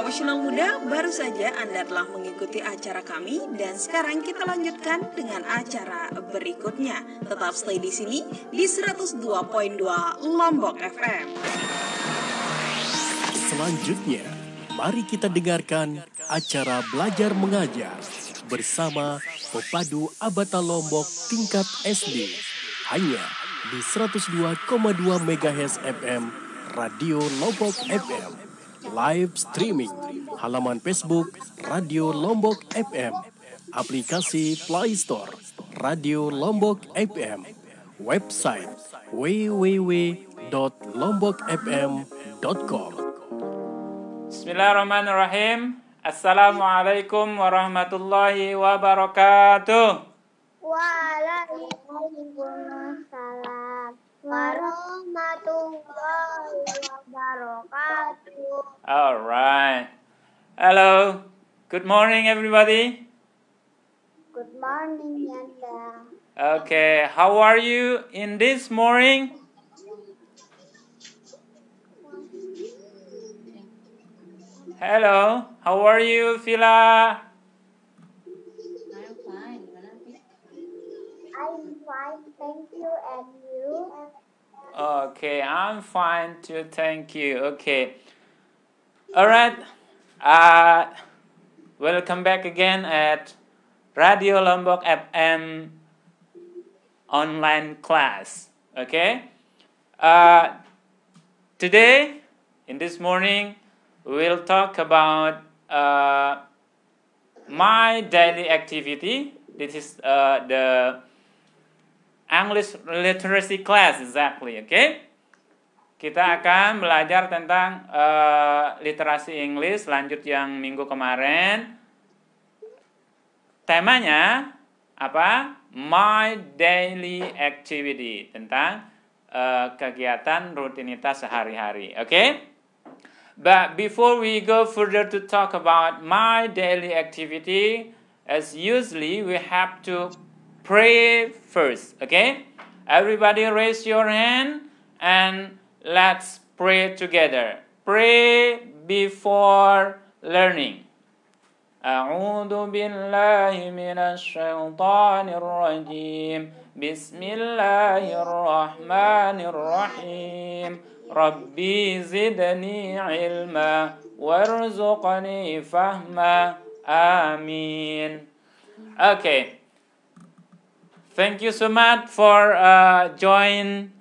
Profesional Muda, baru saja Anda telah mengikuti acara kami dan sekarang kita lanjutkan dengan acara berikutnya. Tetap stay di sini di 102.2 Lombok FM. Selanjutnya, mari kita dengarkan acara Belajar Mengajar bersama Pepadu Abata Lombok tingkat SD. Hanya di 102,2 MHz FM Radio Lombok FM. Live streaming halaman Facebook Radio Lombok FM, aplikasi Play Store Radio Lombok FM, website www.lombokfm.com. Bismillahirrahmanirrahim. Assalamualaikum warahmatullahi wabarakatuh. Waalaikumsalam warahmatullahi wabarakatuh. All right. Hello. Good morning, everybody. Good morning, Yanda. Okay. How are you in this morning? Hello. How are you, Vila? I'm fine, thank you, and you? Okay, I'm fine too. Thank you. Okay. All right. Welcome back again at Radio Lombok FM online class. Okay. Today, in this morning, we'll talk about my daily activity. This is the English literacy class exactly, okay? Kita akan belajar tentang literasi Inggris lanjut yang minggu kemarin. Temanya apa? My daily activity, tentang kegiatan rutinitas sehari-hari, okay? But before we go further to talk about my daily activity, as usually we have to pray first, okay? Everybody raise your hand and let's pray together. Pray before learning. A'udzu billahi minasy syaithanir rajim. Bismillahirrahmanirrahim. Rabbi zidni ilma warzuqni fahma. Amin. Okay. Thank you so much for joining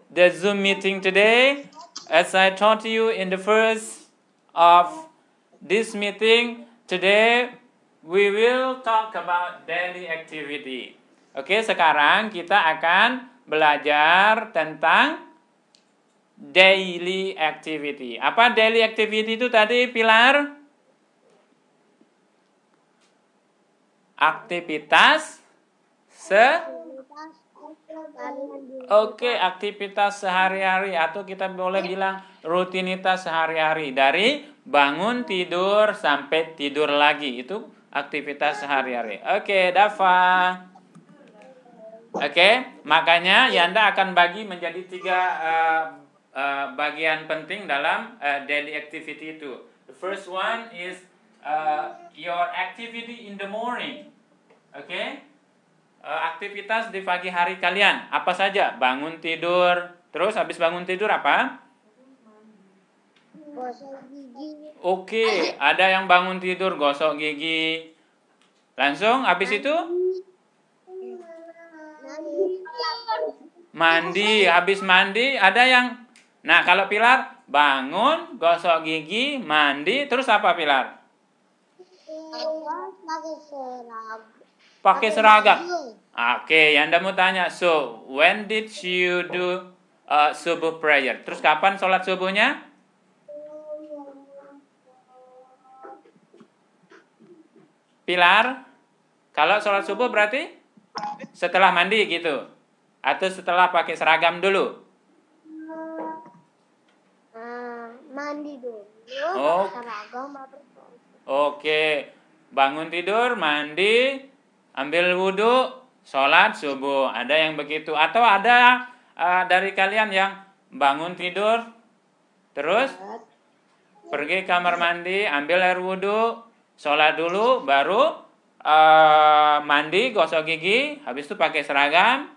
the Zoom meeting today. As I taught you in the first of this meeting, today we will talk about daily activity. Oke, sekarang kita akan belajar tentang daily activity. Apa daily activity itu tadi, Pilar? Aktivitas aktivitas sehari-hari, atau kita boleh bilang rutinitas sehari-hari, dari bangun tidur sampai tidur lagi, itu aktivitas sehari-hari. Oke, Dava. Oke, makanya Yanda akan bagi menjadi 3 bagian penting dalam daily activity itu. The first one is your activity in the morning. Oke? Aktivitas di pagi hari kalian apa saja? Bangun tidur, terus habis bangun tidur apa? Gosok gigi. Oke, ada yang bangun tidur gosok gigi. Langsung habis itu mandi, habis mandi ada yang. Nah, kalau Pilar bangun, gosok gigi, mandi, terus apa Pilar? Pakai seragam. Oke, Anda mau tanya, so when did you do subuh prayer? Terus kapan sholat subuhnya? Pilar, kalau sholat subuh berarti setelah mandi gitu? Atau setelah pakai seragam dulu? Mandi dulu. Oh. Seragam baru. Oke, bangun tidur, mandi, ambil wudhu, sholat subuh. Ada yang begitu. Atau ada dari kalian yang bangun tidur, terus pergi kamar mandi, ambil air wudhu, sholat dulu, baru mandi, gosok gigi, habis itu pakai seragam.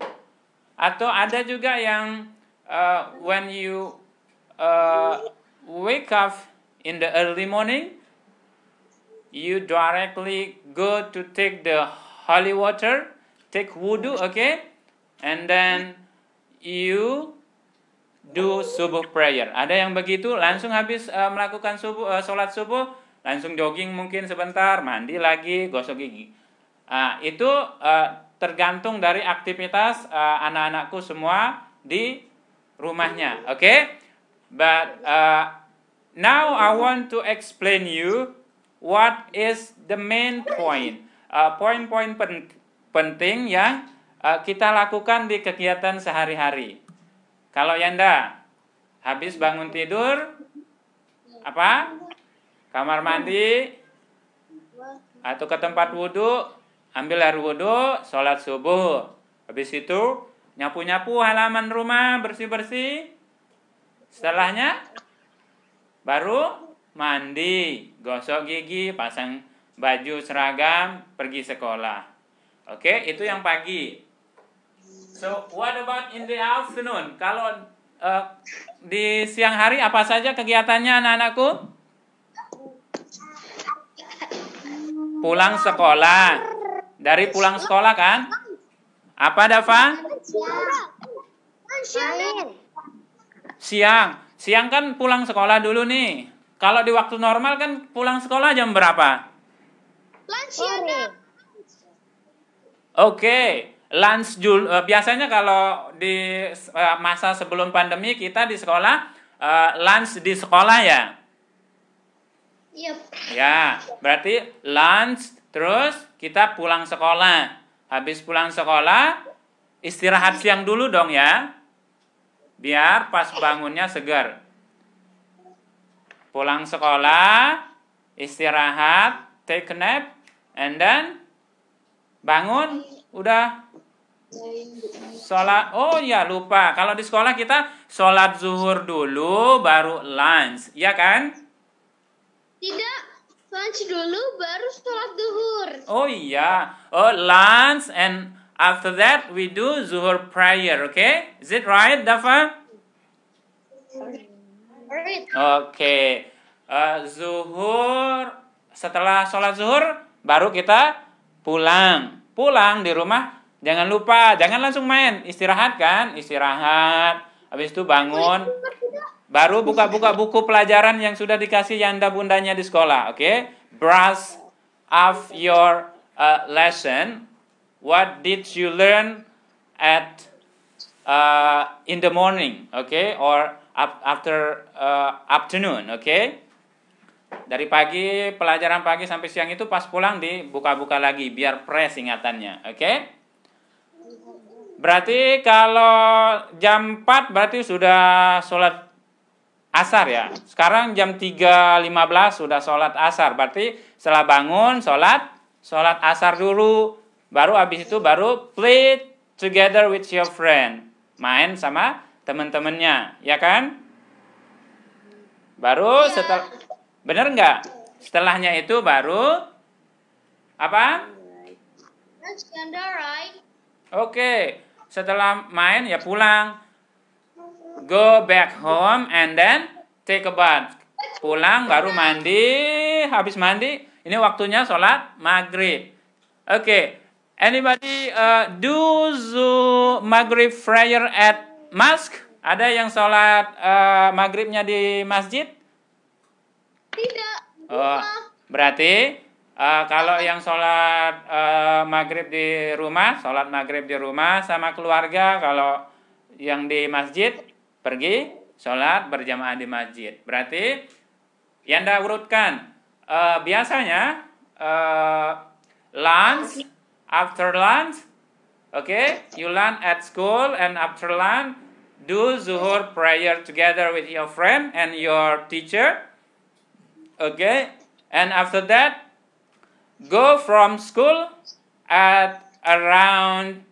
Atau ada juga yang when you wake up in the early morning, you directly go to take the holy water, take wudhu, okay? And then you do subuh prayer. Ada yang begitu, langsung habis melakukan sholat subuh, langsung jogging mungkin sebentar, mandi lagi, gosok gigi. Itu tergantung dari aktivitas anak-anakku semua di rumahnya, okay? But now I want to explain you what is the main point. Poin-poin penting yang kita lakukan di kegiatan sehari-hari. Kalau Yanda habis bangun tidur, apa? Kamar mandi atau ke tempat wudhu, ambil air wudhu, sholat subuh. Habis itu nyapu-nyapu halaman rumah, bersih-bersih. Setelahnya baru mandi, gosok gigi, pasang baju seragam, pergi sekolah. Oke, itu yang pagi. So, what about in the afternoon? Kalau di siang hari apa saja kegiatannya anak-anakku? Pulang sekolah. Dari pulang sekolah kan? Apa Dava? Siang. Siang kan pulang sekolah dulu nih. Kalau di waktu normal kan pulang sekolah jam berapa? Oke. Lunch dulu. Biasanya kalau di masa sebelum pandemi kita di sekolah lunch di sekolah ya. Yep. Ya, berarti lunch terus kita pulang sekolah. Habis pulang sekolah istirahat siang dulu dong ya. Biar pas bangunnya segar. Pulang sekolah, istirahat, take a nap, and then bangun udah sholat. Oh ya lupa, kalau di sekolah kita sholat zuhur dulu baru lunch, ya kan? Tidak, lunch dulu baru sholat duhur. Oh iya, lunch and after that we do zuhur prayer, okay? Is it right, Dava? Oke. Zuhur, setelah sholat zuhur baru kita pulang. Pulang di rumah. Jangan lupa, jangan langsung main. Istirahat kan? Istirahat. Habis itu bangun. Baru buka-buka buku pelajaran yang sudah dikasih Yanda bundanya di sekolah. Oke? Brush off your lesson. What did you learn at in the morning? Okay? Or after afternoon. Okay? Dari pagi, pelajaran pagi sampai siang itu pas pulang dibuka-buka lagi. Biar fresh ingatannya. Okay? Berarti kalau jam 4 berarti sudah sholat asar ya. Sekarang jam 3.15 sudah sholat asar. Berarti setelah bangun sholat asar dulu. Baru habis itu baru play together with your friend. Main sama teman-temannya, ya kan? Baru setelah, bener nggak? Setelahnya itu baru apa? Oke. Setelah main ya pulang. Go back home and then take a bath. Pulang baru mandi. Habis mandi, ini waktunya sholat maghrib. Oke. Anybody do maghrib prayer at mosque? Ada yang sholat maghribnya di masjid? Tidak. Oh, berarti kalau yang sholat maghrib di rumah, sholat maghrib di rumah sama keluarga. Kalau yang di masjid, pergi sholat berjamaah di masjid. Berarti Yanda urutkan. Biasanya lunch, after lunch, okay, you learn at school and after lunch, do zuhur prayer together with your friend and your teacher. Okay, and after that, go from school at around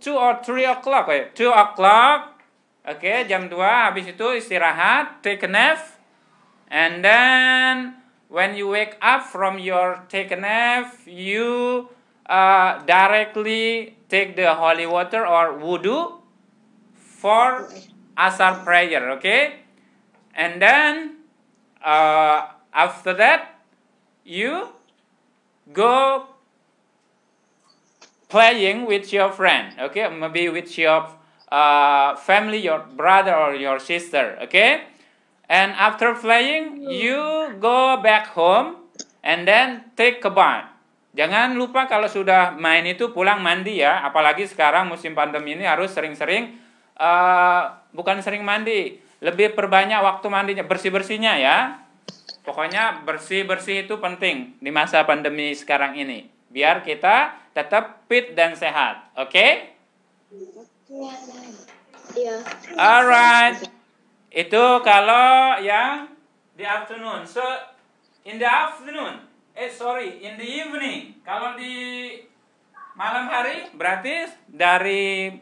2 or 3 o'clock. 2 o'clock. Okay, jam 2 habis itu istirahat, take a nap. And then when you wake up from your take a nap, you directly take the holy water or wudu for asar prayer, okay? And then after that, you go playing with your friend, okay? Maybe with your family, your brother or your sister, okay? And after playing, you go back home and then take a bath. Jangan lupa kalau sudah main itu pulang mandi ya. Apalagi sekarang musim pandemi ini harus sering-sering, bukan sering mandi, lebih perbanyak waktu mandinya, bersih-bersihnya ya. Pokoknya bersih-bersih itu penting di masa pandemi sekarang ini. Biar kita tetap fit dan sehat, oke? Iya. Alright. Itu kalau yang di afternoon. So, in the afternoon. In the evening. Kalau di malam hari, berarti dari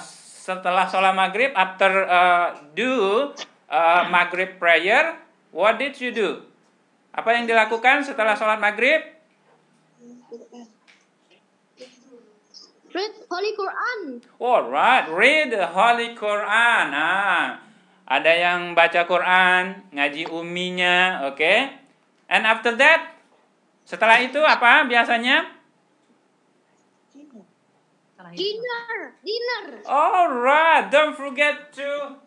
setelah sholat maghrib, after maghrib prayer, what did you do? Apa yang dilakukan setelah sholat maghrib? Read Holy Quran. Alright, read the Holy Quran. Ada yang baca Quran, ngaji umminya, okay? And after that, setelah itu apa biasanya? Dinner. Alright, don't forget to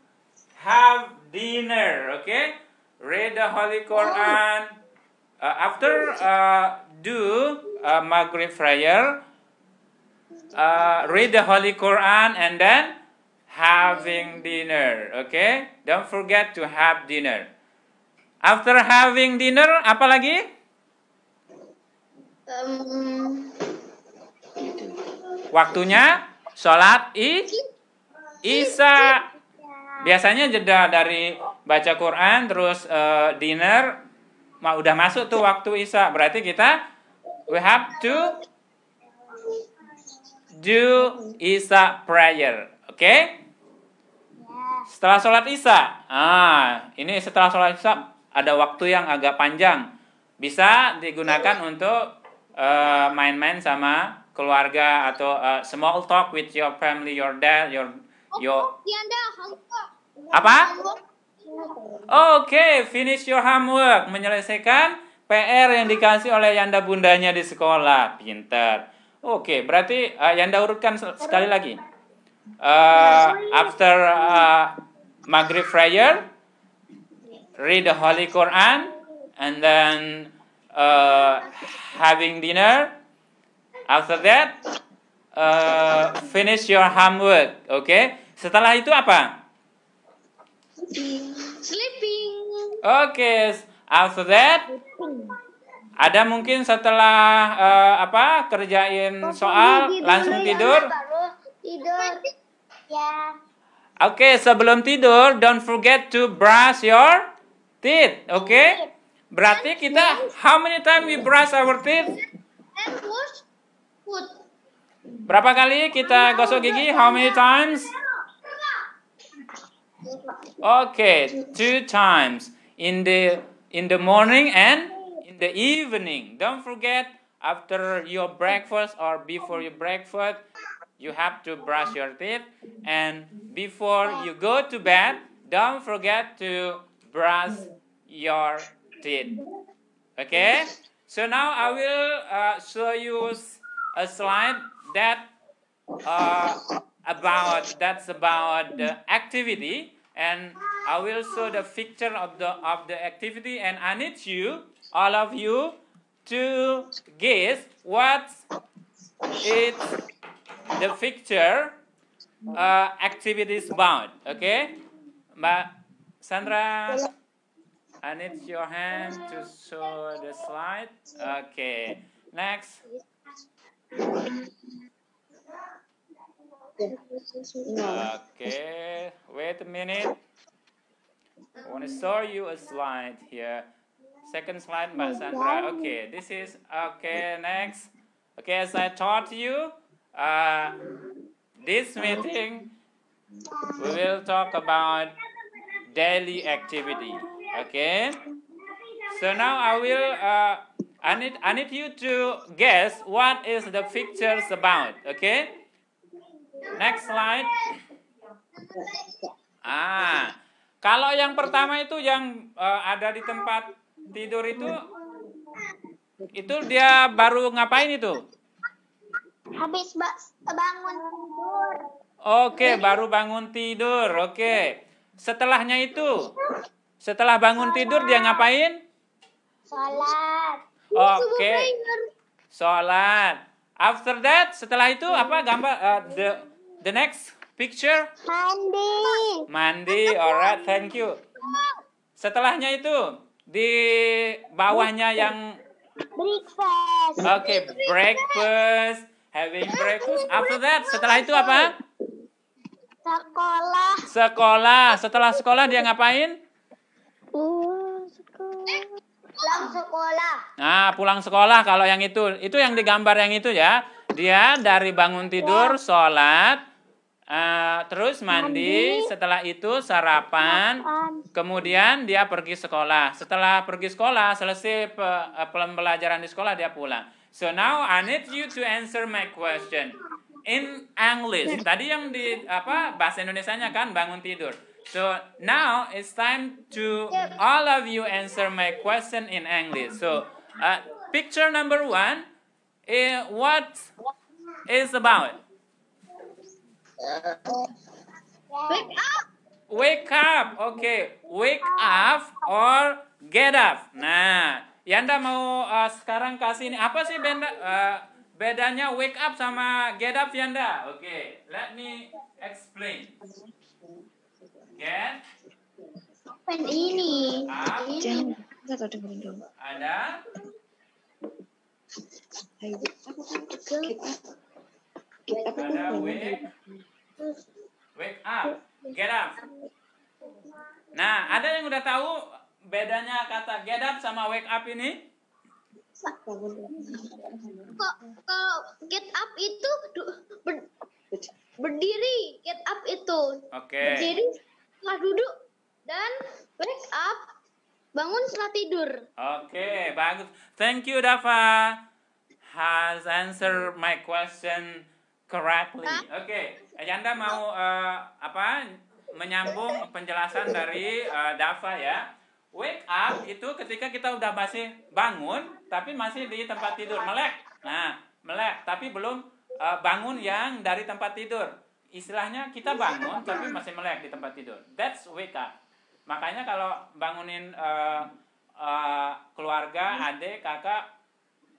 have dinner, okay? Read the Holy Quran. After Maghrib prayer, read the Holy Quran and then having dinner, okay? Don't forget to have dinner. After having dinner, apa lagi? Waktunya sholat Isya. Biasanya jeda dari baca Quran terus dinner, udah masuk tuh waktu Isya. Berarti we have to do Isya prayer, okay? Setelah sholat Isya, ini setelah sholat Isya ada waktu yang agak panjang, bisa digunakan untuk main-main sama keluarga atau small talk with your family, your dad, your apa? Okay, finish your homework, menyelesaikan PR yang dikasih oleh Yanda bundanya di sekolah. Pinter. Oke, berarti Yanda urutkan sekali lagi. After Maghrib prayer, read the Holy Quran, and then having dinner. After that, finish your homework. Okay. Setelah itu apa? Sleeping. Okay. After that, ada mungkin setelah kerjain soal langsung tidur. Ya. Oke, sebelum tidur, don't forget to brush your teeth. Oke? Berarti kita, how many times we brush our teeth? And wash food. Berapa kali kita gosok gigi? How many times? Oke, 2 times. In the morning and in the evening. Don't forget, after your breakfast or before your breakfast, you have to brush your teeth, and before you go to bed, don't forget to brush your teeth. Okay? So now I will show you a slide about the activity, and I will show the picture of the activity, and I need all of you, to guess what is the picture activity is about. Okay, Mbak Sandra, I need your hand to show the slide. Okay, next. Okay, wait a minute. I want to show you a slide here. Second slide, Mbak Sandra. Okay, this is okay. Next. Okay, as I taught you, this meeting we will talk about daily activity. Okay. So now I will I need you to guess what is the pictures about. Okay. Next slide. Kalau yang pertama itu yang ada di tempat tidur itu dia baru ngapain itu? Habis bangun tidur. Oke, baru bangun tidur. Oke. Setelahnya itu, setelah bangun tidur dia ngapain? Sholat. Oke. Sholat. After that, setelah itu apa gambar the next picture? Mandi. Mandi. Alright, thank you. Setelahnya itu di bawahnya yang Breakfast. oke, breakfast, having breakfast. After that, setelah itu apa? Sekolah. Sekolah. Setelah sekolah dia ngapain? Pulang sekolah. Nah, pulang sekolah kalau yang itu yang digambar yang itu ya. Dia dari bangun tidur, sholat, terus mandi, setelah itu sarapan, kemudian dia pergi sekolah. Setelah pergi sekolah, selesai pembelajaran di sekolah, dia pulang. So now I need you to answer my question in English. Tadi yang di bahasa Indonesianya kan bangun tidur. So now it's time to all of you answer my question in English. So picture number 1, what is about? Wake up. Wake up, okay. Wake up or get up. Nah, Yanda mau sekarang kasih ini apa sih bedanya wake up sama get up, Yanda? Okay, let me explain. Get Ini. up. Ini. Ada wake up, get up. Nah, ada yang udah tahu bedanya kata get up sama wake up ini? Kalau get up itu berdiri, get up itu. Oke. Berdiri setelah duduk dan wake up bangun setelah tidur. Oke, bagus. Thank you, Dava. Has answered my question correctly. Oke, Yanda mau menyambung penjelasan dari Dava ya. Wake up itu ketika kita udah masih bangun tapi masih di tempat tidur, melek. Nah, melek tapi belum bangun yang dari tempat tidur. Istilahnya kita bangun tapi masih melek di tempat tidur. That's wake up. Makanya kalau bangunin keluarga, adik, kakak,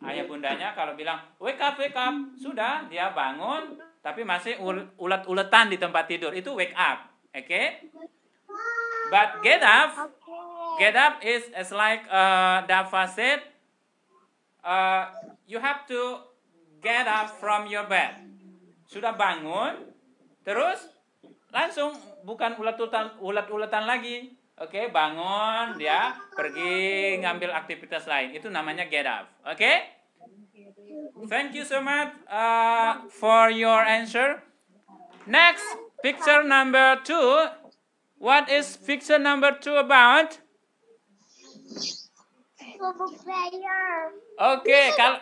ayah bundanya kalau bilang wake up, sudah dia bangun tapi masih ulet-uletan di tempat tidur, itu wake up. Okay? But get up is like Dava said, you have to get up from your bed. Sudah bangun, terus langsung bukan ulet-uletan lagi. Oke, bangun, dia pergi ngambil aktivitas lain. Itu namanya get up. Oke? Thank you so much for your answer. Next, picture number 2. What is picture number 2 about? Subuh prayer. Oke, kalau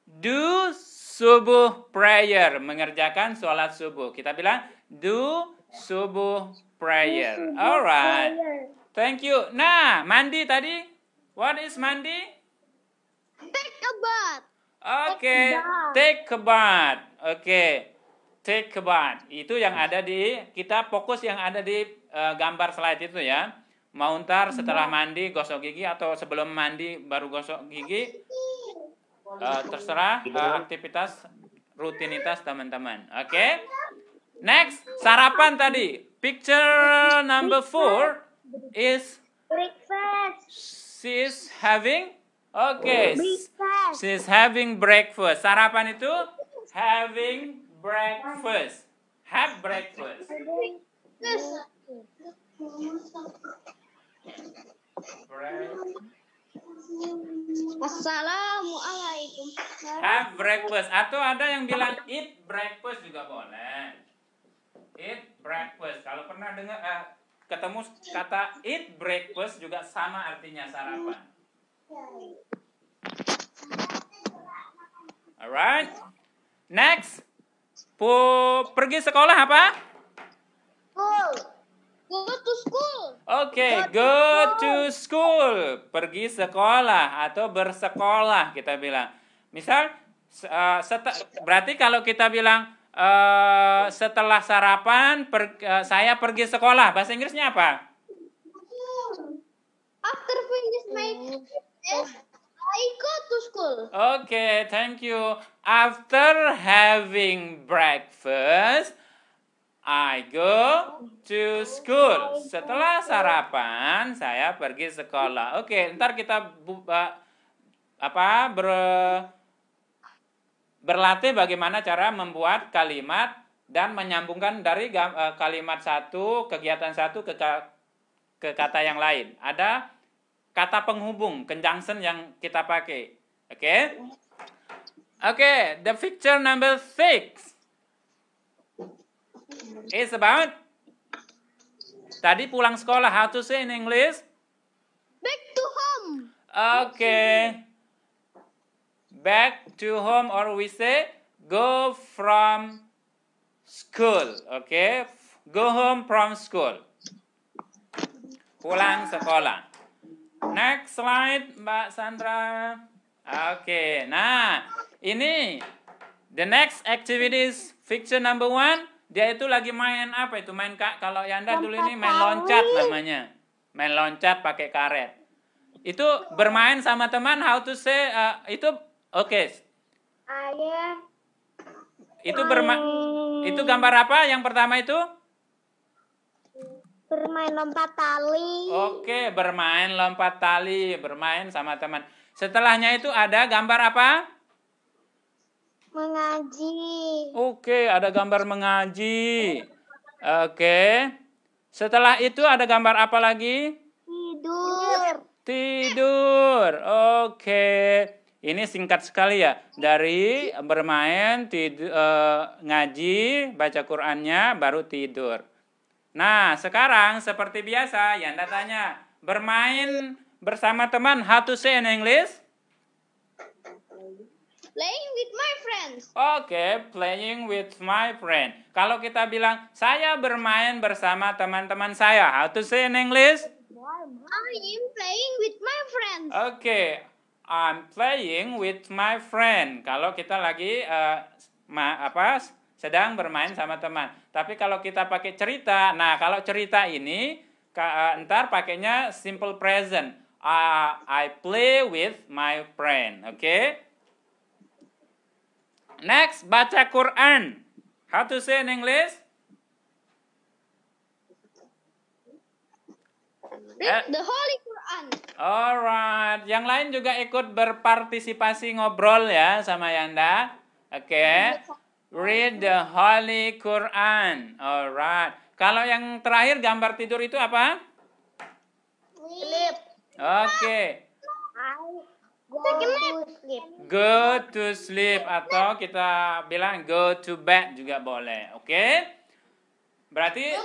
do subuh prayer, mengerjakan sholat subuh. Kita bilang do subuh prayer. Alright. Thank you. Nah, mandi tadi. What is mandi? Take a bath. Oke, take a bath. Oke, take a bath. Itu yang ada di, kita fokus yang ada di gambar slide itu ya. Mau ntar setelah mandi gosok gigi atau sebelum mandi baru gosok gigi. Terserah aktivitas rutinitas teman-teman. Oke. Next, sarapan tadi. Picture number 4 is Breakfast. she's having Breakfast. she's having breakfast. Sarapan itu having breakfast. Have breakfast. Assalamualaikum. Have breakfast. Atau ada yang bilang eat breakfast juga boleh. Eat breakfast. Kalau pernah dengar ketemu kata eat breakfast juga sama artinya sarapan. Alright. Next. Pergi sekolah apa? School. Go to school. Oke, go to school. Pergi sekolah atau bersekolah kita bilang. Misal, berarti kalau kita bilang setelah sarapan saya pergi sekolah, bahasa Inggrisnya apa? After finish my I go to school. Okay, thank you. After having breakfast, I go to school. Setelah sarapan, saya pergi sekolah. Oke, ntar kita berlatih bagaimana cara membuat kalimat dan menyambungkan dari kalimat satu, kegiatan satu ke kata yang lain. Ada kata penghubung, conjunction yang kita pakai. Oke? Oke, the picture number 6 is about tadi pulang sekolah. How to say in English? Back to home. Okay. Back to home, or we say go from school. Okay? Go home from school. Pulang sekolah. Next slide, Mbak Sandra. Oke, nah ini the next activities picture number 1. Dia itu lagi main apa itu? Main kalau Yanda dulu ini main loncat namanya. Main loncat pakai karet. Itu bermain sama teman. How to say itu oke. Ayah. Itu gambar apa? Yang pertama itu? Bermain lompat tali. Oke, bermain lompat tali, bermain sama teman. Setelahnya itu ada gambar apa? Mengaji. Oke, ada gambar mengaji. Oke. Setelah itu ada gambar apa lagi? Tidur. Tidur. Oke. Ini singkat sekali ya. Dari bermain, ngaji, baca Qur'annya, baru tidur. Nah, sekarang seperti biasa, Yanda tanya, bermain bersama teman, how to say in English? Playing with my friends. Oke, playing with my friend. Kalau kita bilang, saya bermain bersama teman-teman saya, how to say in English? I am playing with my friends. Oke, I'm playing with my friend. Kalau kita lagi sedang bermain sama teman. Tapi kalau kita pakai cerita, nah kalau cerita ini ntar pakainya simple present. I play with my friend. Oke? Next, baca Quran. How to say in English? Read the Holy Quran. Alright, yang lain juga ikut berpartisipasi ngobrol ya sama Yanda. Oke. Read the Holy Quran. Alright. Kalau yang terakhir gambar tidur itu apa? Sleep. Oke. Go to sleep. Go to sleep atau kita bilang go to bed juga boleh. Oke? Berarti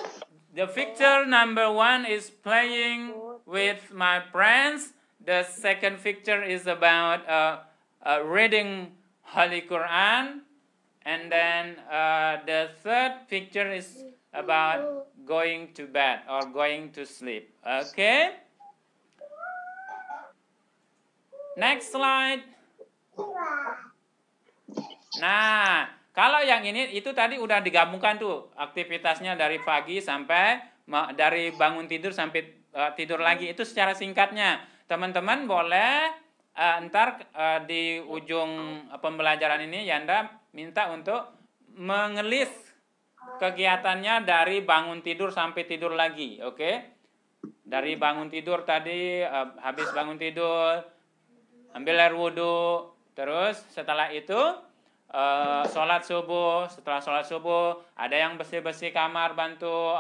the picture number 1 is playing with my friends. The second picture is about reading Holy Quran. And then the third picture is about going to bed or going to sleep. Okay? Next slide. Nah, kalau yang ini itu tadi udah digabungkan tuh aktivitasnya dari pagi sampai dari bangun tidur sampai tidur lagi, itu secara singkatnya. Teman-teman boleh ntar di ujung pembelajaran ini Yanda minta untuk mengelis kegiatannya dari bangun tidur sampai tidur lagi, oke? Dari bangun tidur tadi, habis bangun tidur, ambil air wudhu, terus setelah itu sholat subuh. Setelah sholat subuh, ada yang bersih-bersih kamar, bantu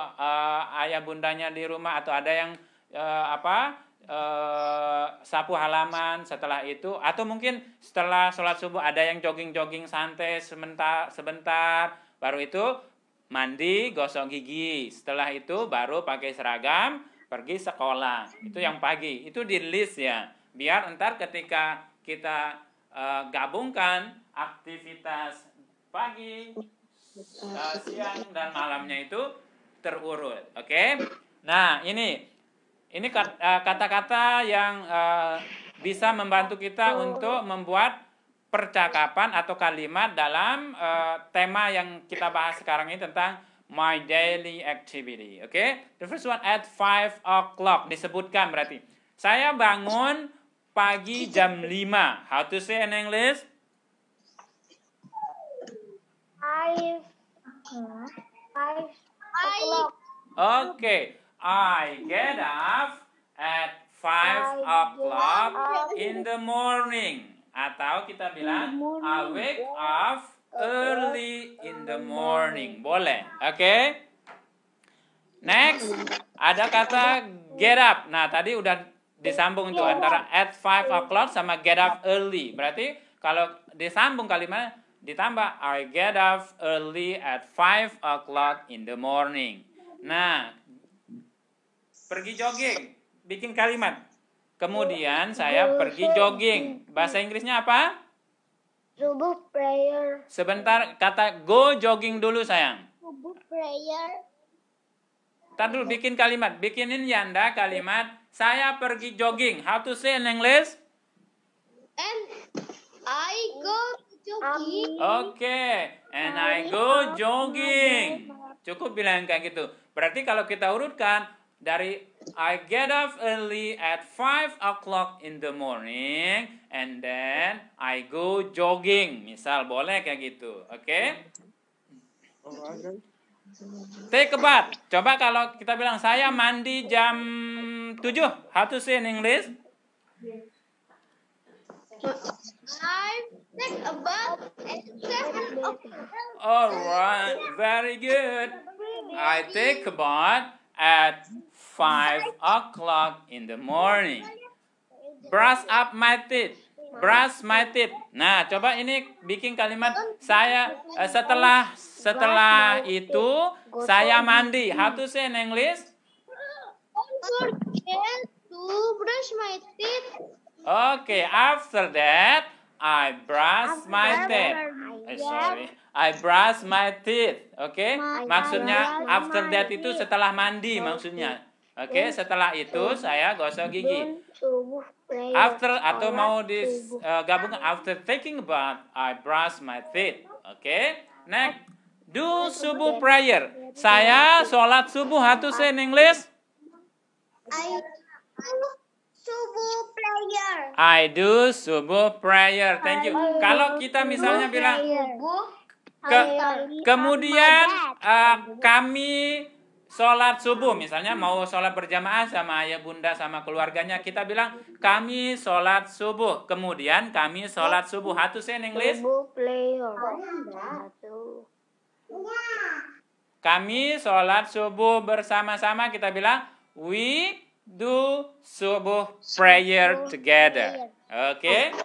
ayah bundanya di rumah, atau ada yang sapu halaman. Setelah itu, atau mungkin setelah sholat subuh ada yang jogging-jogging santai sebentar, baru itu mandi, gosok gigi. Setelah itu baru pakai seragam, pergi sekolah. Itu yang pagi. Itu di list ya. Biar ntar ketika kita gabungkan aktivitas pagi, siang, dan malamnya itu terurut. Oke? Nah, ini kata-kata yang bisa membantu kita untuk membuat percakapan atau kalimat dalam tema yang kita bahas sekarang ini tentang my daily activity. Oke? The first one at 5 o'clock disebutkan berarti. Saya bangun pagi jam 5. How to say in English? 5 o'clock. Okay. I get up at 5 o'clock in the morning. Atau kita bilang I wake up early in the morning. Boleh. Oke? Next, ada kata get up. Nah, tadi udah disambung itu antara at 5 o'clock sama get up early. Berarti kalau disambung kalimatnya ditambah I get up early at 5 o'clock in the morning. Nah, pergi jogging, bikin kalimat. Kemudian saya pergi jogging. Bahasa Inggrisnya apa? Subuh prayer. Sebentar, kata go jogging dulu sayang. Subuh prayer. Ntar dulu bikin kalimat. Bikinin Yanda kalimat saya pergi jogging. How to say in English? And I go jogging. Oke, and I go jogging. Cukup bilang kayak gitu. Berarti kalau kita urutkan dari I get up early at 5 o'clock in the morning and then I go jogging. Misal boleh kayak gitu. Oke? Take a bath. Coba kalau kita bilang saya mandi jam 7. How to say in English? I take a bath at 7 o'clock. Alright, very good. I take a bath at 5 o'clock in the morning. Brush up my teeth. Brush my teeth. Nah, coba ini bikin kalimat saya setelah itu saya mandi. How to say in English? Don't forget to brush my teeth. Okay, after that I brush my teeth. I brush my teeth. Okay? Maksudnya after that itu setelah mandi maksudnya. Oke, setelah itu saya gosok gigi. After atau mau digabungkan after taking a bath, I brush my teeth. Oke? Next, do subuh prayer. Saya sholat subuh. How to say in English? I subuh prayer. I do subuh prayer. Thank you. Kalau kita misalnya bilang kemudian kami sholat subuh, misalnya mau sholat berjamaah sama ayah bunda sama keluarganya, kita bilang kami sholat subuh. Kemudian kami sholat subuh. How to say in English? Kami sholat subuh bersama-sama, kita bilang we do subuh prayer together. Oke?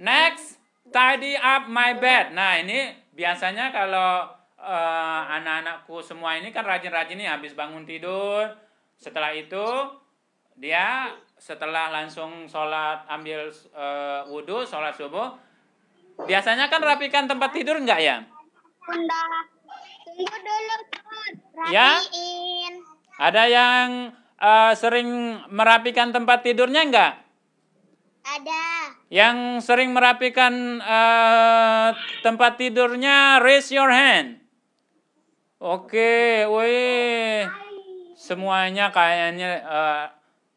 Next, tidy up my bed. Nah, ini biasanya kalau anak-anakku semua ini kan rajin-rajin nih habis bangun tidur. Setelah itu dia setelah langsung sholat ambil wudhu, sholat subuh. Biasanya kan rapikan tempat tidur enggak ya? Bunda, tunggu dulu, Ya? rapiin. Ada yang sering merapikan tempat tidurnya enggak? Ada. Yang sering merapikan tempat tidurnya raise your hand. Oke, wih. Semuanya kayaknya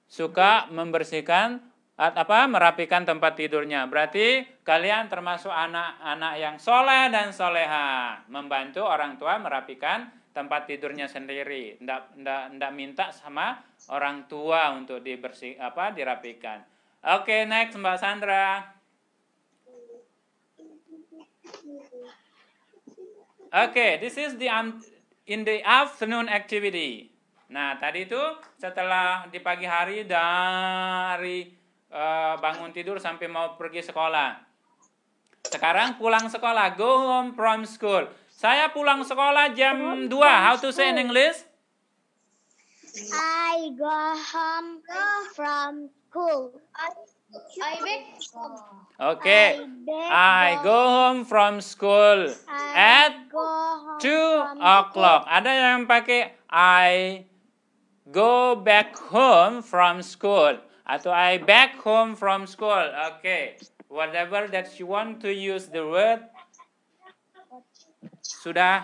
suka membersihkan merapikan tempat tidurnya. Berarti kalian termasuk anak-anak yang soleh dan soleha, membantu orang tua merapikan tempat tidurnya sendiri. Nggak minta sama orang tua untuk dirapikan. Oke, next Mbak Sandra. Oke, this is in the afternoon activity. Nah, tadi itu setelah di pagi hari dari bangun tidur sampai mau pergi sekolah. Sekarang pulang sekolah, go home from school. Saya pulang sekolah jam 2. How to say in English? I go home from school. I back home. Okay. I go home from school at Go home 2 o'clock. Ada yang pakai I go back home from school atau I back home from school. Okay. Whatever that you want to use the word sudah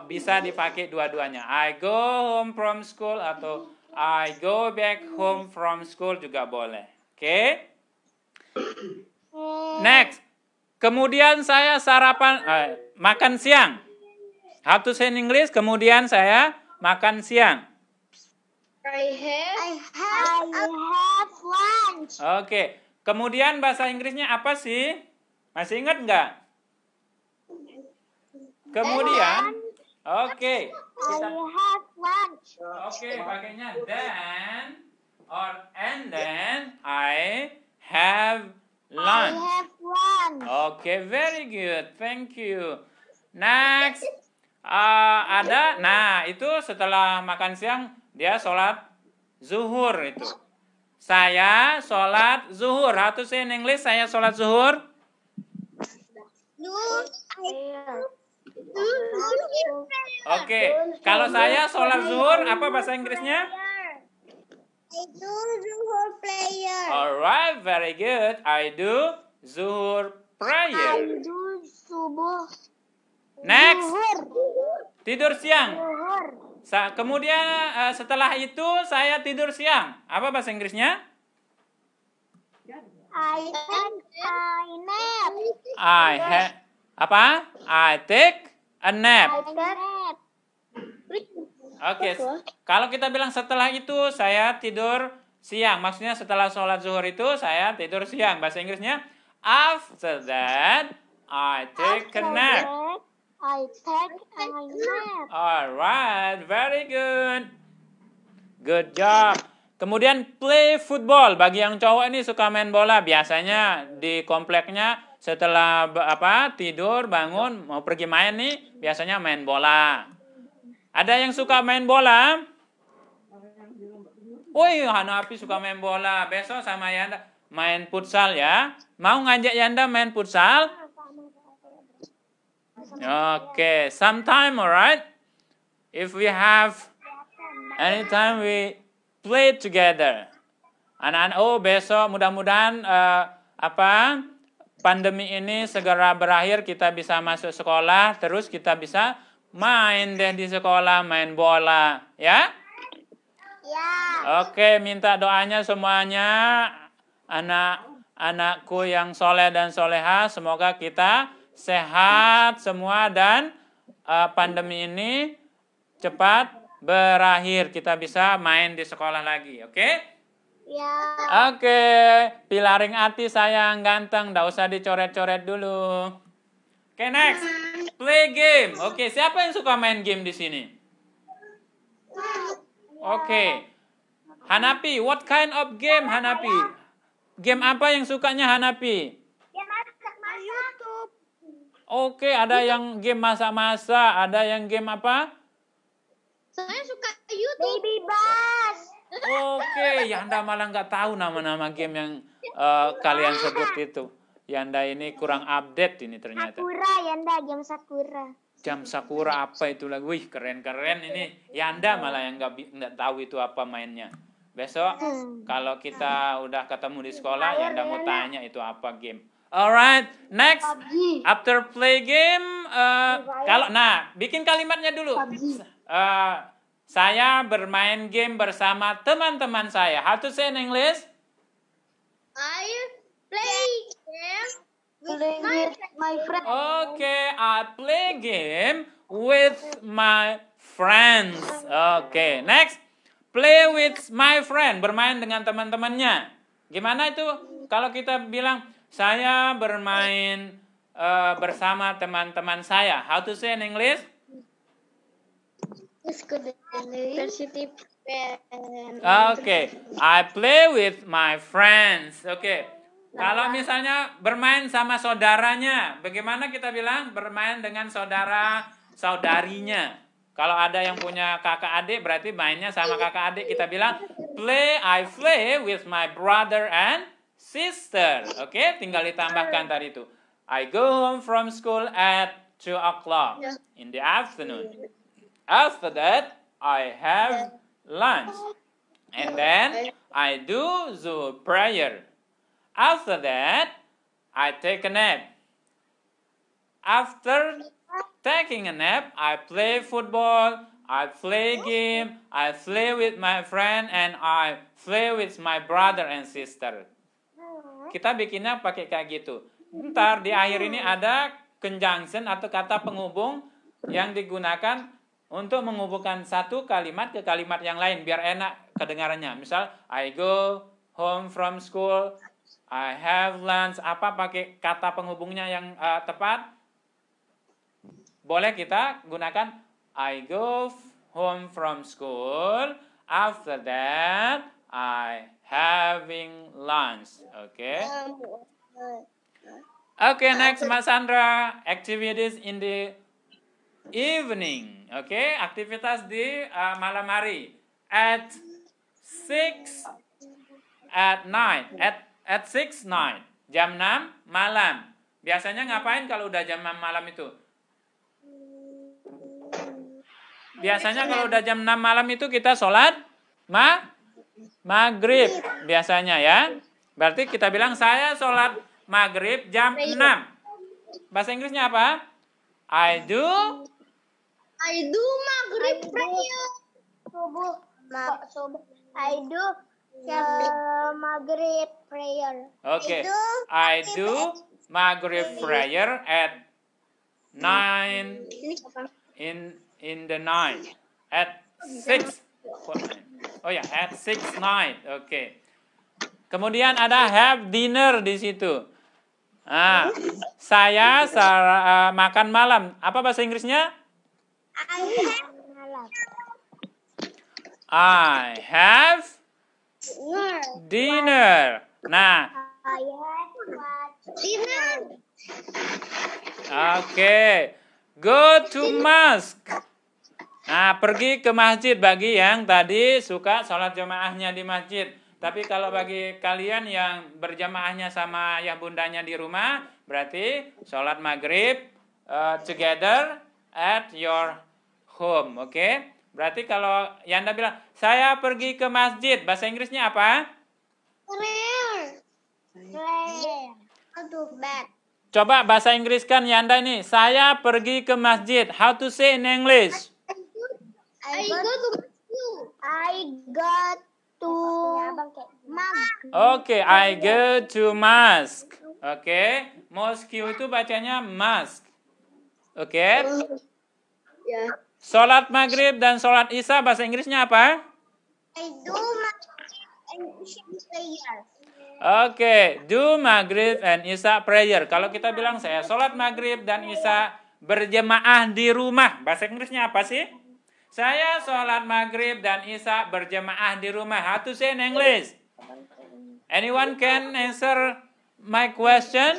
bisa dipakai dua-duanya. I go home from school atau I go back home from school juga boleh. Oke. Next. Kemudian saya makan siang. How to say in English? Kemudian saya makan siang. I have lunch. Oke. Kemudian bahasa Inggrisnya apa sih? Masih ingat nggak? Kemudian, oke. I have lunch. Oke, pakainya then or and then I have I lunch. have lunch. Oke, very good. Thank you. Next, itu setelah makan siang dia sholat zuhur itu. Saya sholat zuhur. How to say in English? Saya sholat zuhur. Oke, kalau saya sholat zuhur, apa bahasa Inggrisnya? I do zuhur prayer. Alright, very good. I do zuhur prayer. I do subuh. Next, Zuhur. tidur siang. Zuhur. Kemudian setelah itu saya tidur siang. Apa bahasa Inggrisnya? I nap. I take a nap. I nap. Oke, kalau kita bilang setelah itu saya tidur siang, maksudnya setelah sholat zuhur itu saya tidur siang. Bahasa Inggrisnya, after that I take a nap. I take a nap. Alright, very good. Good job. Kemudian play football. Bagi yang cowok ini suka main bola, biasanya di kompleknya setelah tidur bangun mau pergi main nih, biasanya main bola. Ada yang suka main bola? Woi, Hanapi suka main bola. Besok sama Yanda main futsal ya. Mau ngajak Yanda main futsal? Okay, sometime, alright. If we have anytime we play together. Anak-anak, besok mudah-mudahan pandemi ini segera berakhir, kita bisa masuk sekolah, terus kita bisa main deh di sekolah, main bola, ya? Ya. Oke, minta doanya semuanya, anak-anakku yang soleh dan soleha, semoga kita sehat semua dan pandemi ini cepat berakhir, kita bisa main di sekolah lagi, oke? Ya. Oke, Pilaring Ati sayang ganteng, nggak usah dicoret-coret dulu. Oke, next. Play game. Oke, siapa yang suka main game di sini? Oke. Hanapi, what kind of game Hanapi? Game apa yang sukanya Hanapi? Dia masak YouTube. Oke, ada yang game masak-masak, ada yang game apa? Saya suka YouTube. Baby Bass. Oke, Yanda malah nggak tahu nama-nama game yang kalian sebut itu. Yanda ini kurang update ini ternyata. Sakura, Yanda, game Sakura. Jam Sakura apa itu lagi? Wih, keren-keren ini. Yanda malah yang nggak tahu itu apa mainnya. Besok kalau kita udah ketemu di sekolah, Yanda mau tanya itu apa game. Alright, next. After play game, bikin kalimatnya dulu. Saya bermain game bersama teman-teman saya. How to say in English? I play game with my friend. Okay, I play game with my friends. Okay, next. Play with my friend. Bermain dengan teman-temannya. Gimana itu kalau kita bilang saya bermain bersama teman-teman saya? How to say in English? Okay, I play with my friends. Okay, Kalau misalnya bermain sama saudaranya, bagaimana kita bilang bermain dengan saudarinya? Kalau ada yang punya kakak adik, berarti mainnya sama kakak adik. Kita bilang I play with my brother and sister. Oke, tinggal ditambahkan tadi itu. I go home from school at 2 o'clock in the afternoon. After that, I have lunch. And then I do the prayer. After that, I take a nap. After taking a nap, I play football, I play game, I play with my friend, and I play with my brother and sister. Kita bikinnya pakai kayak gitu. Ntar di akhir ini ada conjunction atau kata penghubung yang digunakan untuk menghubungkan satu kalimat ke kalimat yang lain biar enak kedengarannya. Misal, I go home from school, I have lunch. Apa pakai kata penghubungnya yang tepat? Boleh kita gunakan I go home from school. After that, I having lunch. Okay. Okay, next Mbak Sandra. Activities in the evening. Okay, aktivitas di malam hari. At 6 at night. At 6 night. Jam 6 malam. Biasanya ngapain kalau udah jam 6 malam itu? Biasanya kalau udah jam 6 malam itu kita sholat maghrib. Biasanya ya. Berarti kita bilang saya sholat maghrib jam 6. Bahasa Inggrisnya apa? I do maghrib prayer. I do maghrib prayer. Okay. I do maghrib prayer at 9 in the night. At 6. Oh ya, at 6 night. Okay. Kemudian ada have dinner di situ. Nah, saya makan malam. Apa bahasa Inggrisnya? I have dinner. Nah, oke. Go to mosque. Nah, pergi ke masjid bagi yang tadi suka sholat jamaahnya di masjid. Tapi kalau bagi kalian yang berjamaahnya sama ayah bundanya di rumah, berarti sholat maghrib together at your home. Oke? Berarti kalau Yanda bilang, saya pergi ke masjid, bahasa Inggrisnya apa? Prayer. Go to bed. Coba bahasa Inggris kan Yanda ini. Saya pergi ke masjid. How to say in English? I go to mosque. Oke, I go to mosque. Oke, mosque itu bacanya mosque. Oke. Ya. Sholat maghrib dan sholat isya bahasa Inggrisnya apa? I do maghrib and isha prayer. Oke, do maghrib and isya prayer. Kalau kita bilang saya sholat maghrib dan isya berjemaah di rumah, bahasa Inggrisnya apa sih? Saya sholat maghrib dan isya berjemaah di rumah. How to say in English? Anyone can answer my question?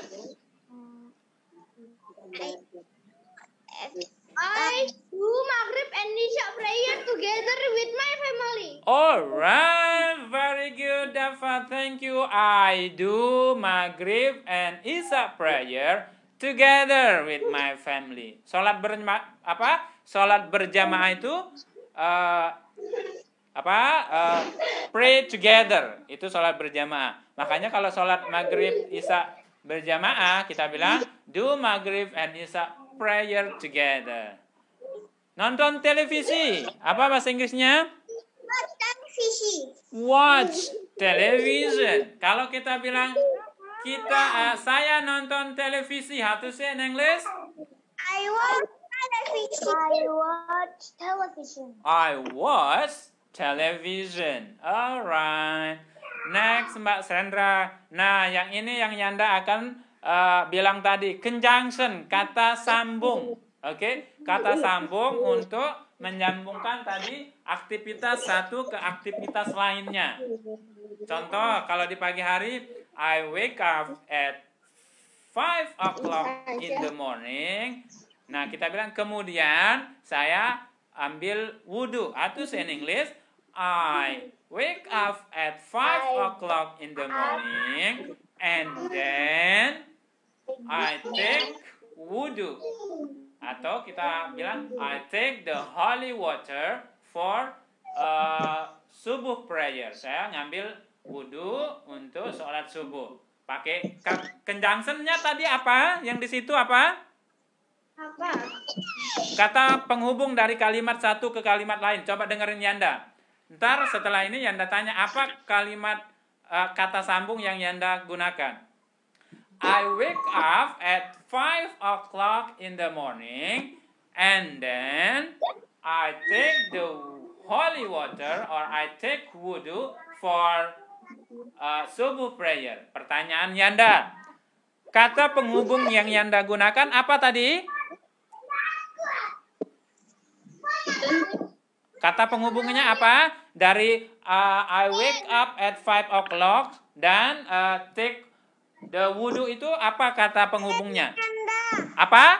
I do maghrib and isha prayer together with my family. Alright, very good, Dafa. Thank you. I do maghrib and isya prayer together with my family. Sholat Sholat berjamaah itu pray together. Itu sholat berjamaah. Makanya kalau sholat maghrib isya berjamaah kita bilang do maghrib and isya prayer together. Nonton televisi. Apa bahasa Inggrisnya? Watch televisi. Watch television. Kalau kita bilang saya nonton televisi, how to say in English? I watch television. I watch television. Alright. Next, Mbak Sandra. Nah, yang ini yang Yanda akan bilang tadi, conjunction, kata sambung. Oke, kata sambung untuk menyambungkan tadi aktivitas satu ke aktivitas lainnya. Contoh, kalau di pagi hari, I wake up at 5 o'clock in the morning. Nah, kita bilang kemudian saya ambil wudhu. Atau in English, I wake up at 5 o'clock in the morning and then I take wudhu. Atau kita bilang I take the holy water for subuh prayer. Saya ngambil wudhu untuk sholat subuh. Pakai conjunction-nya tadi apa? Yang di situ apa? Apa? Kata penghubung dari kalimat satu ke kalimat lain. Coba dengerin Yanda. Ntar setelah ini Yanda tanya apa kalimat kata sambung yang Yanda gunakan. I wake up at 5 o'clock in the morning and then I take the holy water or I take wudu for subuh prayer. Pertanyaan Yanda. Kata penghubung yang Yanda gunakan apa tadi? Kata penghubungnya apa? Dari I wake up at 5 o'clock dan take the wudu itu apa kata penghubungnya? Apa?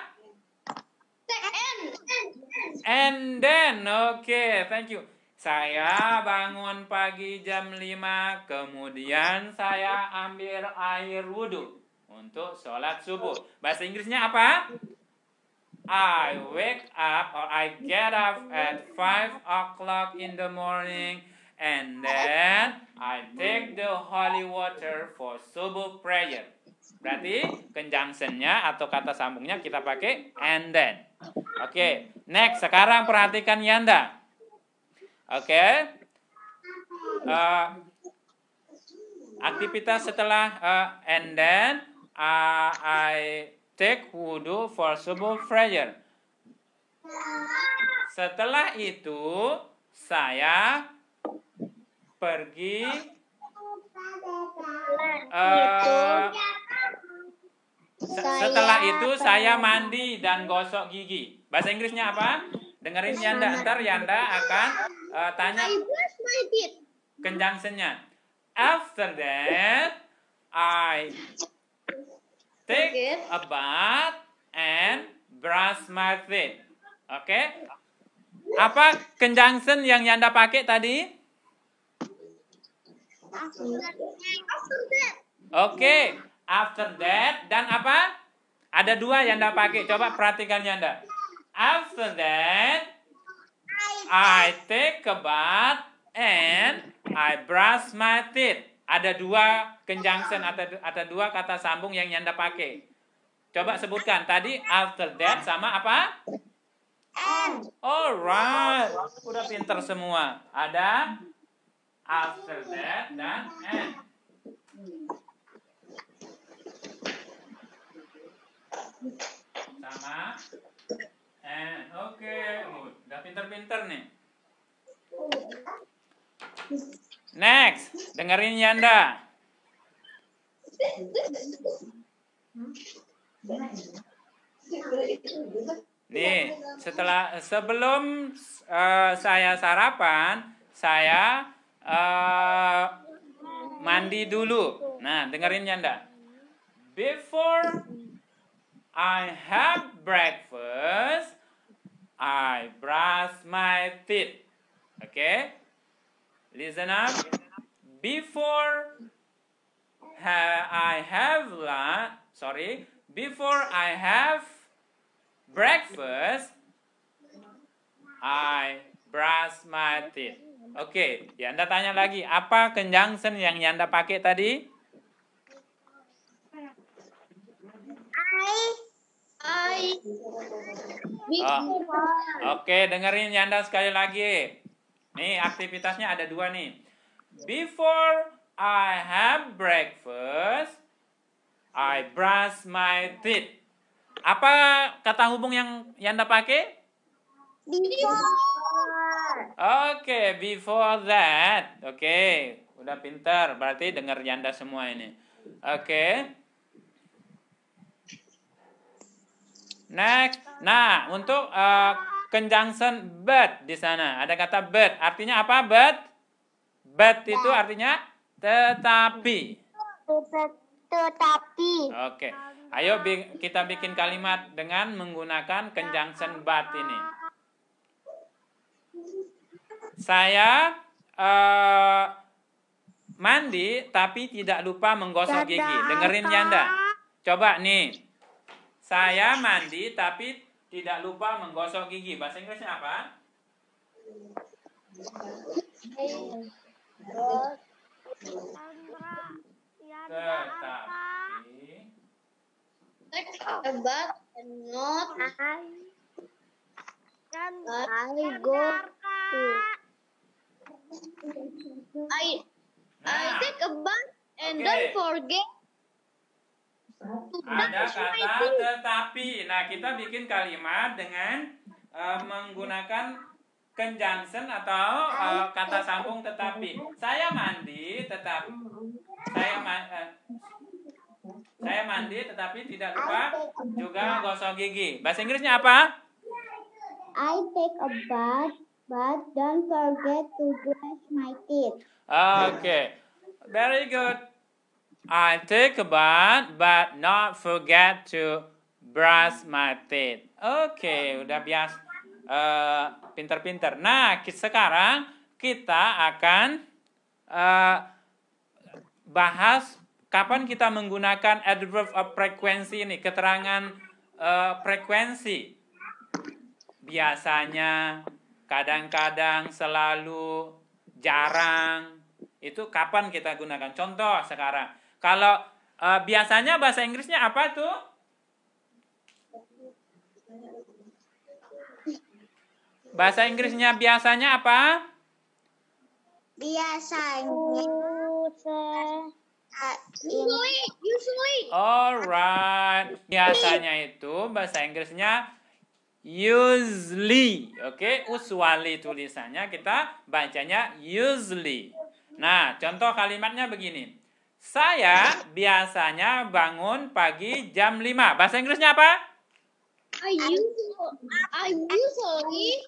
And then, okay, thank you. Saya bangun pagi jam 5, kemudian saya ambil air wudu untuk sholat subuh. Bahasa Inggrisnya apa? I wake up or I get up at 5 o'clock in the morning and then I take the holy water for subuh prayer. Berarti conjunction-nya atau kata sambungnya kita pakai and then. Oke, next. Sekarang perhatikan Yanda. Oke. Aktivitas setelah and then I take wudu for subuh prayer. Setelah itu saya pergi setelah itu saya mandi dan gosok gigi. Bahasa Inggrisnya apa? Dengerin Yanda. Ntar Yanda akan tanya conjunction-nya. After that, I take a bath and brush my teeth. Oke? Apa conjunction yang Yanda pakai tadi? Oke, after that dan apa? Ada dua Yanda pakai. Coba perhatikan Yanda. After that, I take a bath and I brush my teeth. Ada dua conjunction, ada dua kata sambung yang Yanda pakai. Coba sebutkan. Tadi after that sama apa? And. Alright. Udah pinter semua. Ada after that dan and. Sama and. Oke. Udah pinter-pinter nih. Next, dengerin Yanda. Nih, sebelum saya sarapan, saya mandi dulu. Nah, dengerin Yanda. Before I have breakfast, I brush my teeth. Okay? Listen up. Before I have breakfast, I brush my teeth. Oke, Yanda tanya lagi, apa conjunction yang Yanda pakai tadi? Oke, dengerin Yanda sekali lagi. Nih, aktivitasnya ada dua nih. Before I have breakfast, I brush my teeth. Apa kata hubung yang Yanda pakai? Before. Oke, before that. Oke, udah pintar. Berarti dengar Yanda semua ini. Oke. Next. Nah, untuk conjunction but di sana ada kata but. Artinya apa? But itu artinya tetapi. Tetapi. Oke. Ayo kita bikin kalimat dengan menggunakan conjunction but ini. Saya mandi tapi tidak lupa menggosok gigi. Dengerin Yanda. Coba nih. Saya mandi tapi tidak lupa menggosok gigi. Bahasa Inggrisnya apa? Tetapi Take a bath and not I go to. I take a bath and Oke. don't forget to ada brush my kata teeth. tetapi. Nah, kita bikin kalimat dengan menggunakan conjunction atau kata sambung tetapi. Saya mandi tetapi saya mandi tetapi tidak lupa juga gosok gigi. Bahasa Inggrisnya apa? I take a bath, but don't forget to brush my teeth. Okay, very good. I take a bath, but not forget to brush my teeth. Oke, udah biasa, pinter-pinter. Nah, sekarang kita akan bahas kapan kita menggunakan adverb of frequency ini, keterangan frekuensi. Biasanya, kadang-kadang, selalu, jarang. Itu kapan kita gunakan? Contoh sekarang. Kalau biasanya bahasa Inggrisnya apa tuh? Bahasa Inggrisnya biasanya apa? Biasanya. Usually. Alright. Biasanya itu bahasa Inggrisnya usually. Oke, usually tulisannya kita bacanya usually. Nah, contoh kalimatnya begini. Saya biasanya bangun pagi jam 5. Bahasa Inggrisnya apa? I usually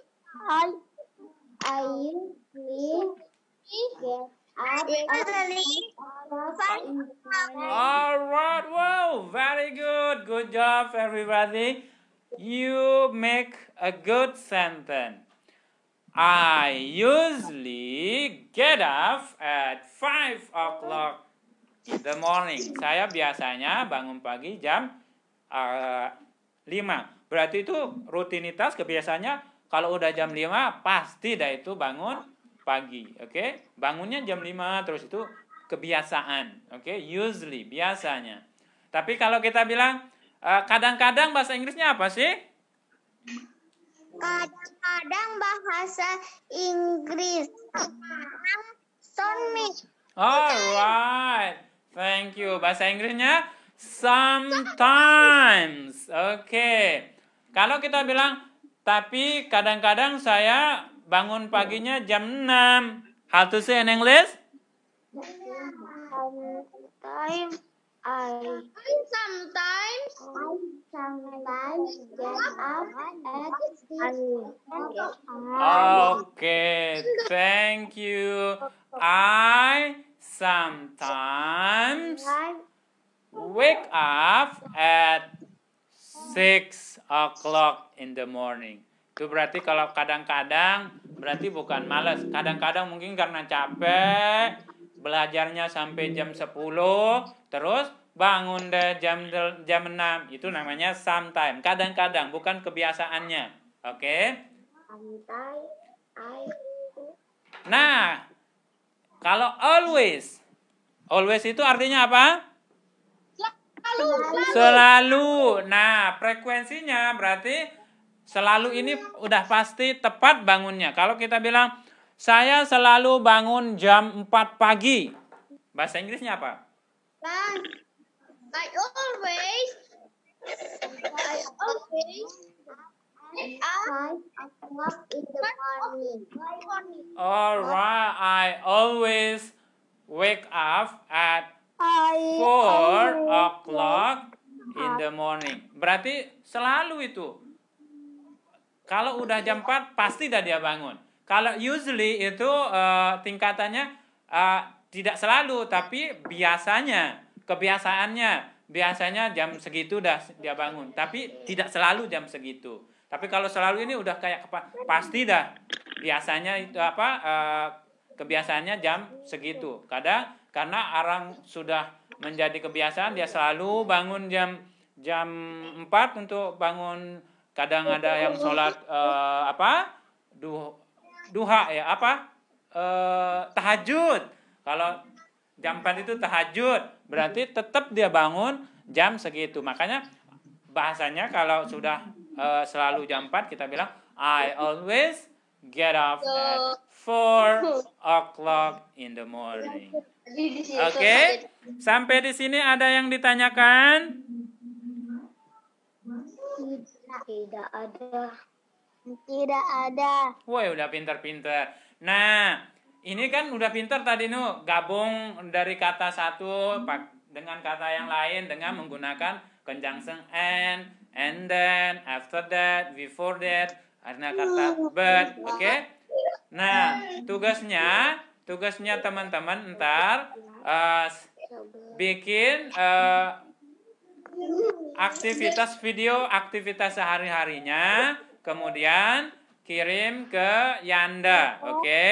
get up Alright, wow, very good. Good job, everybody. You make a good sentence. I usually get up at 5 o'clock in the morning. Saya biasanya bangun pagi jam 5. Berarti itu rutinitas kebiasaannya kalau udah jam 5 pasti dah itu bangun pagi. Oke? Bangunnya jam 5 terus itu kebiasaan. Oke? Usually, biasanya. Tapi kalau kita bilang kadang-kadang bahasa Inggrisnya apa sih? kadang bahasa Inggris. Alright, thank you. Bahasa Inggrisnya sometimes. Oke. Kalau kita bilang, tapi kadang-kadang saya bangun paginya jam 6. How to say in English? Sometimes get up at 6. Okay, thank you. I sometimes wake up at 6 o'clock in the morning. Itu berarti kalau kadang-kadang berarti bukan malas. Kadang-kadang mungkin karena capek, belajarnya sampai jam 10, terus bangun deh jam 6. Itu namanya sometimes. Kadang-kadang, bukan kebiasaannya. Oke? Nah, kalau always. Always itu artinya apa? Selalu. Nah, frekuensinya berarti selalu ini udah pasti tepat bangunnya. Kalau kita bilang, saya selalu bangun jam 4 pagi. Bahasa Inggrisnya apa? I always up in the morning. Alright, I always wake up at 4 o'clock in the morning. Berarti selalu itu. Kalau udah jam 4, pasti dah dia bangun. Kalau usually itu tingkatannya tidak selalu, tapi biasanya. kebiasaannya. Biasanya jam segitu dah dia bangun, tapi tidak selalu jam segitu. Tapi kalau selalu ini udah kayak pasti dah. Biasanya itu kebiasaannya jam segitu. Kadang karena orang sudah menjadi kebiasaan, dia selalu bangun jam 4 untuk bangun. Kadang ada yang sholat duha ya, tahajud. Kalau jam 4 itu tahajud, berarti tetap dia bangun jam segitu. Makanya bahasanya kalau sudah selalu jam 4, kita bilang I always get up at 4 o'clock in the morning. Oke? Sampai di sini ada yang ditanyakan? Tidak ada. Tidak ada. Woi, udah pintar-pintar. Nah, ini kan udah pintar tadi gabung dari kata satu dengan kata yang lain dengan menggunakan conjunction and then, after that, before that, karena kata but, oke? Nah, tugasnya teman-teman ntar bikin aktivitas video, aktivitas sehari-harinya, kemudian kirim ke Yanda, oke?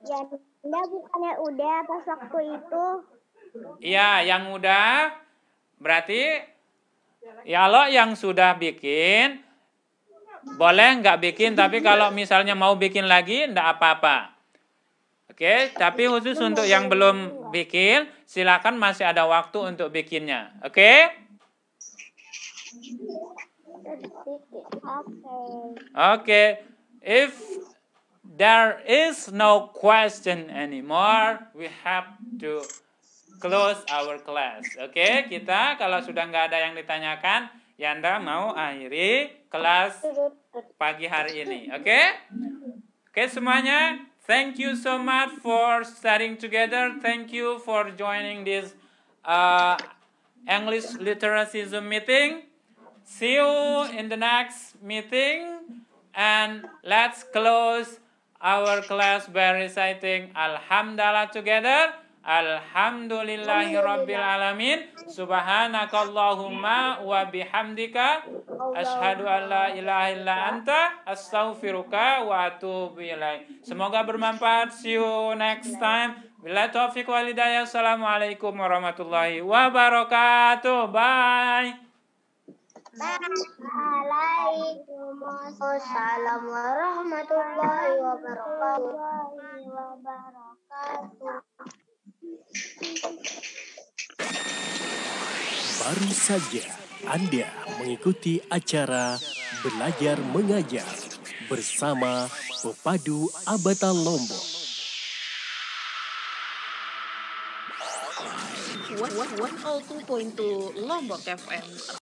Yanda bukannya udah pas waktu itu. Iya, yang udah berarti ya lo yang sudah bikin boleh nggak bikin, tapi kalau misalnya mau bikin lagi nggak apa-apa. Oke, tapi khusus untuk yang belum bikin, silakan masih ada waktu untuk bikinnya. Oke? Oke. If there is no question anymore, we have to close our class. Oke, kita kalau sudah nggak ada yang ditanyakan, Yanda mau akhiri kelas pagi hari ini. Oke? Oke semuanya. Thank you so much for studying together. Thank you for joining this English literacy Zoom meeting. See you in the next meeting. And let's close our class by reciting Alhamdulillah together. Alhamdulillahirabbil alamin. Subhanakallahumma wa bihamdika asyhadu an la ilaha illa anta astaghfiruka wa atubu ilaik. Semoga bermanfaat. See you next time. Billahi taufiq wal hidayah. Assalamualaikum warahmatullahi wabarakatuh. Bye. Waalaikumsalam warahmatullahi wabarakatuh. Baru saja Anda mengikuti acara Belajar Mengajar bersama Pepadu Abata Lombok. 102.2 Lombok FM.